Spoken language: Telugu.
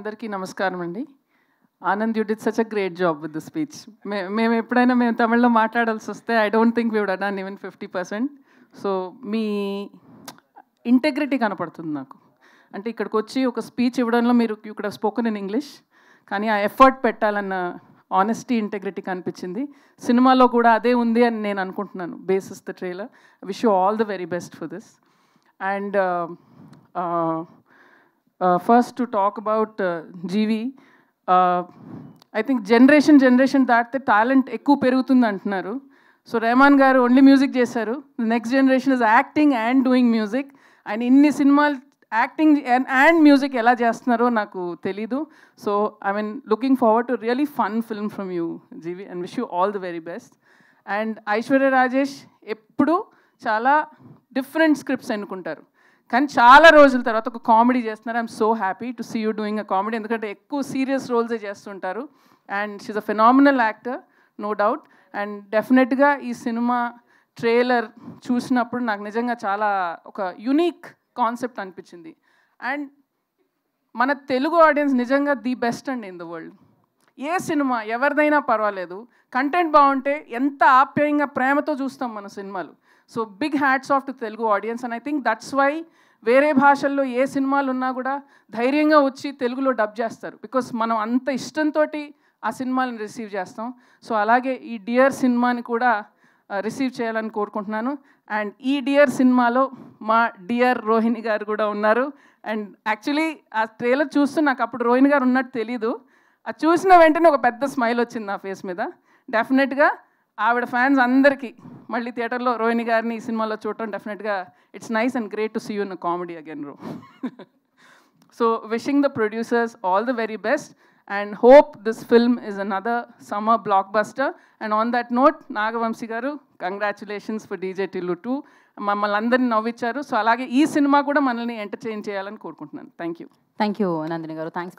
అందరికీ నమస్కారం అండి. Anand, you did such a great job with the speech. మేము ఎప్పుడైనా తమిళ్లో మాట్లాడాల్సి వస్తే I don't think we would done even 50%. So మీ ఇంటెగ్రిటీ కనపడుతుంది నాకు. అంటే ఇక్కడికి వచ్చి ఒక స్పీచ్ ఇవ్వడంలో మీరు you could have spoken in English, కానీ ఆ ఎఫర్ట్ పెట్టాలన్న ఆనెస్టీ, ఇంటెగ్రిటీ కనిపించింది. సినిమాలో కూడా అదే ఉంది అని నేను అనుకుంటున్నాను basis the trailer. Wish you all the very best for this. And first to talk about GV, I think generation దాటితే టాలెంట్ ఎక్కువ పెరుగుతుంది అంటున్నారు. So Rahman garu only music చేశారు. Next generation is acting and doing music. And ఇన్ని సినిమాలు యాక్టింగ్ అండ్ మ్యూజిక్ ఎలా చేస్తున్నారో నాకు తెలీదు. So I mean looking forward to really fun film from you GV, and wish you all the very best. And Aishwarya Rajesh ఎప్పుడు చాలా డిఫరెంట్ స్క్రిప్ట్స్ ఎన్నుకుంటారు, కానీ చాలా రోజుల తర్వాత ఒక కామెడీ చేస్తున్నారు. I'm so happy to see you doing a comedy, ఎందుకంటే ఎక్కువ సీరియస్ రోల్సే చేస్తుంటారు. And she's a phenomenal actor, no doubt. And డెఫినెట్గా ఈ సినిమా ట్రైలర్ చూసినప్పుడు నాకు నిజంగా చాలా ఒక యునీక్ కాన్సెప్ట్ అనిపించింది. అండ్ మన తెలుగు ఆడియన్స్ నిజంగా ది బెస్ట్ అండి in the world. A cinema ఎవరిదైనా పర్వాలేదు, కంటెంట్ బాగుంటే ఎంత ఆప్యాయంగా ప్రేమతో చూస్తాం మన సినిమాలు. So big hats off to Telugu audience. And I think that's why వేరే భాషల్లో ఏ సినిమాలు ఉన్నా కూడా ధైర్యంగా వచ్చి తెలుగులో డబ్ చేస్తారు, బికాస్ మనం అంత ఇష్టంతో ఆ సినిమాలను రిసీవ్ చేస్తాం. సో అలాగే ఈ డియర్ సినిమాని కూడా రిసీవ్ చేయాలని కోరుకుంటున్నాను. అండ్ ఈ డియర్ సినిమాలో మా డియర్ రోహిణి గారు కూడా ఉన్నారు. అండ్ యాక్చువల్లీ ఆ ట్రైలర్ చూస్తూ నాకు అప్పుడు రోహిణి గారు ఉన్నట్టు తెలీదు. అది చూసిన వెంటనే ఒక పెద్ద స్మైల్ వచ్చింది నా ఫేస్ మీద. డెఫినెట్గా ఆవిడ ఫ్యాన్స్ అందరికీ మళ్ళీ థియేటర్లో రోహిణి గారిని ఈ సినిమాలో చూడటం డెఫినెట్గా it's nice and great to see you in a comedy again రో. So wishing the producers all the very best and hope this film is another summer blockbuster. And on that note, Nagavamsi garu, congratulations for DJ Tillu 2. మమ్మల్ని అందరినీ నవ్వించారు. సో అలాగే ఈ సినిమా కూడా మనల్ని ఎంటర్టైన్ చేయాలని కోరుకుంటున్నాను. Thank you. Thank you Nandini garu. Thanks for